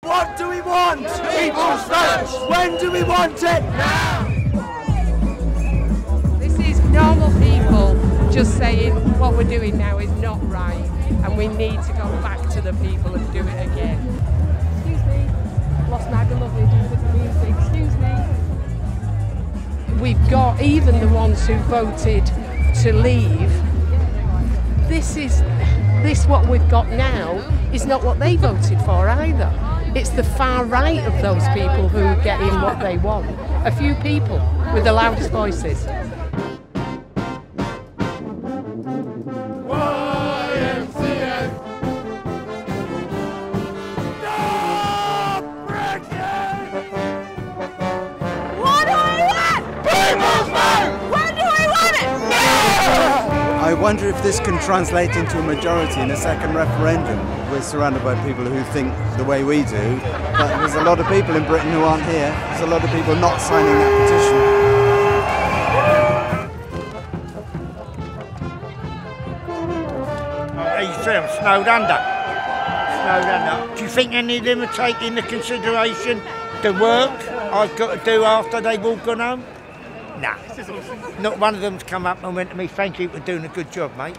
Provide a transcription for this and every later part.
What do we want? People's votes! When do we want it? Now! This is normal people just saying what we're doing now is not right and we need to go back to the people and do it again. Excuse me, lost my beloved with the music, excuse me. We've got even the ones who voted to leave. This what we've got now is not what they voted for either. It's the far right of those people who are getting what they want. A few people with the loudest voices. YMCA! Stop Brexit! What do we want? People's vote! When do we want it? I wonder if this can translate into a majority in a second referendum. We're surrounded by people who think the way we do, but there's a lot of people in Britain who aren't here. There's a lot of people not signing that petition. You see them snowed under. Do you think any of them are taking into consideration the work I've got to do after they've all gone home? Nah. Not one of them's come up and went to me, thank you for doing a good job, mate.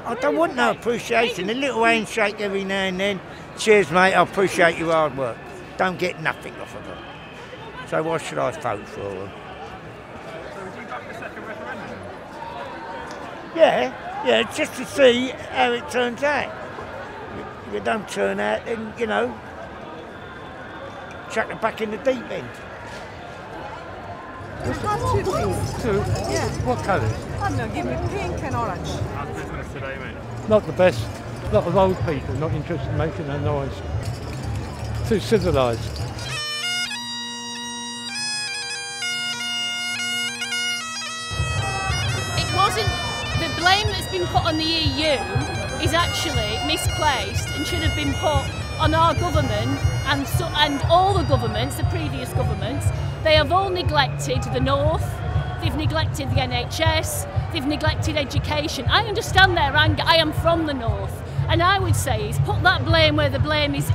I don't want no appreciation. A little handshake every now and then. Cheers, mate, I appreciate your hard work. Don't get nothing off of them. So why should I vote for them? So would you back a second referendum? Yeah, just to see how it turns out. If it don't turn out, then, you know, chuck it back in the deep end. Two? Yeah. What colours? I don't know, give me pink and orange. How's business today, mate? Not the best. A lot of old people not interested in making that noise. Too civilised. It wasn't. The blame that's been put on the EU is actually misplaced and should have been put on our government and all the governments, the previous governments. They have all neglected the North, they've neglected the NHS, they've neglected education. I understand their anger, I am from the North, and I would say is put that blame where the blame is,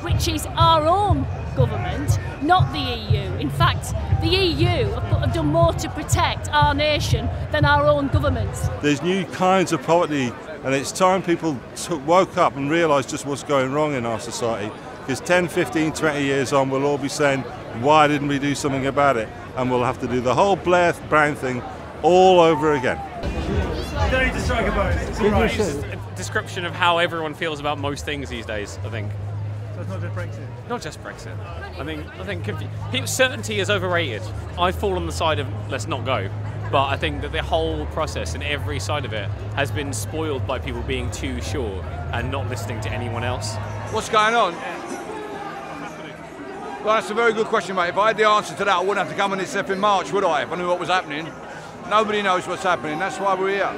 which is our own government, not the EU. In fact, the EU have done more to protect our nation than our own governments. There's new kinds of poverty, and it's time people woke up and realised just what's going wrong in our society. Because 10, 15, 20 years on, we'll all be saying, why didn't we do something about it? And we'll have to do the whole Blair Brown thing all over again. You don't need to strike a vote, it's all right. It's a description of how everyone feels about most things these days, I think. So it's not just Brexit? Not just Brexit. I think certainty is overrated. I fall on the side of let's not go. But I think that the whole process and every side of it has been spoiled by people being too sure and not listening to anyone else. What's going on? Well, that's a very good question, mate. If I had the answer to that, I wouldn't have to come on this in March, would I? If I knew what was happening. Nobody knows what's happening. That's why we're here.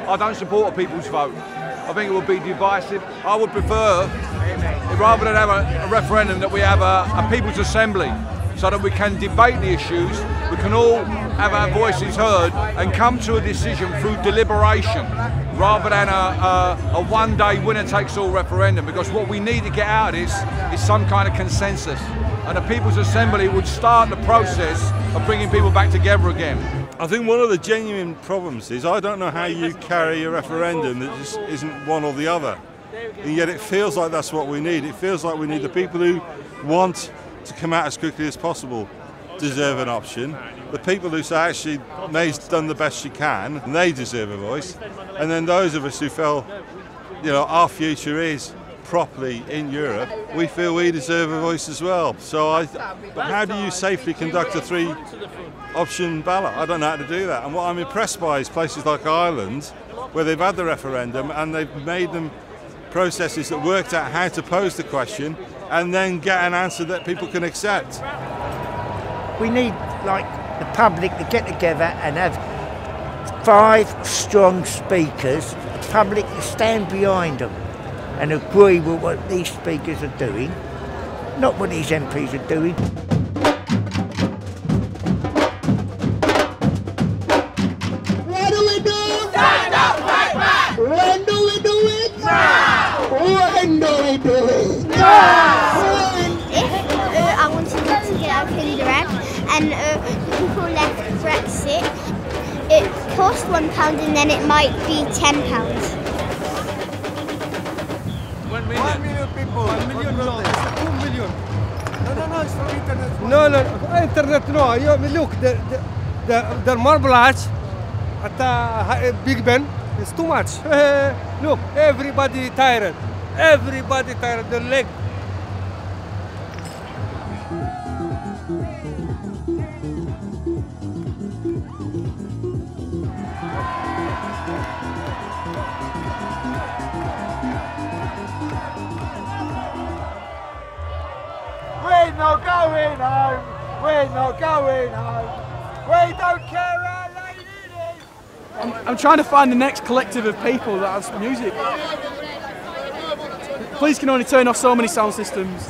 I don't support a people's vote. I think it would be divisive. I would prefer, rather than have a referendum, that we have a people's assembly, so that we can debate the issues, we can all have our voices heard and come to a decision through deliberation, rather than a one-day winner-takes-all referendum, because what we need to get out of this is some kind of consensus, and the People's Assembly would start the process of bringing people back together again. I think one of the genuine problems is I don't know how you carry a referendum that just isn't one or the other, and yet it feels like that's what we need. It feels like we need the people who want to come out as quickly as possible deserve an option. The people who say actually May's done the best she can, and they deserve a voice. And then those of us who feel, you know, our future is properly in Europe, we feel we deserve a voice as well. So but how do you safely conduct a three-option ballot? I don't know how to do that. And what I'm impressed by is places like Ireland, where they've had the referendum and they've made them processes that worked out how to pose the question and then get an answer that people can accept. We need, like, the public to get together and have 5 strong speakers, the public to stand behind them and agree with what these speakers are doing, not what these MPs are doing. What do we do? Stand up, fight back! When do we do it? Now! When do we do it? Now! cost £1 and then it might be £10. 1 million people. 1 million no, 2 million. No, it's for internet. No, internet no. Look, the Marble Arch at Big Ben is too much. Look, everybody tired. Everybody tired. The leg. We're not going home. We're not going home. We don't care how late it is. I'm trying to find the next collective of people that has music. Police can only turn off so many sound systems.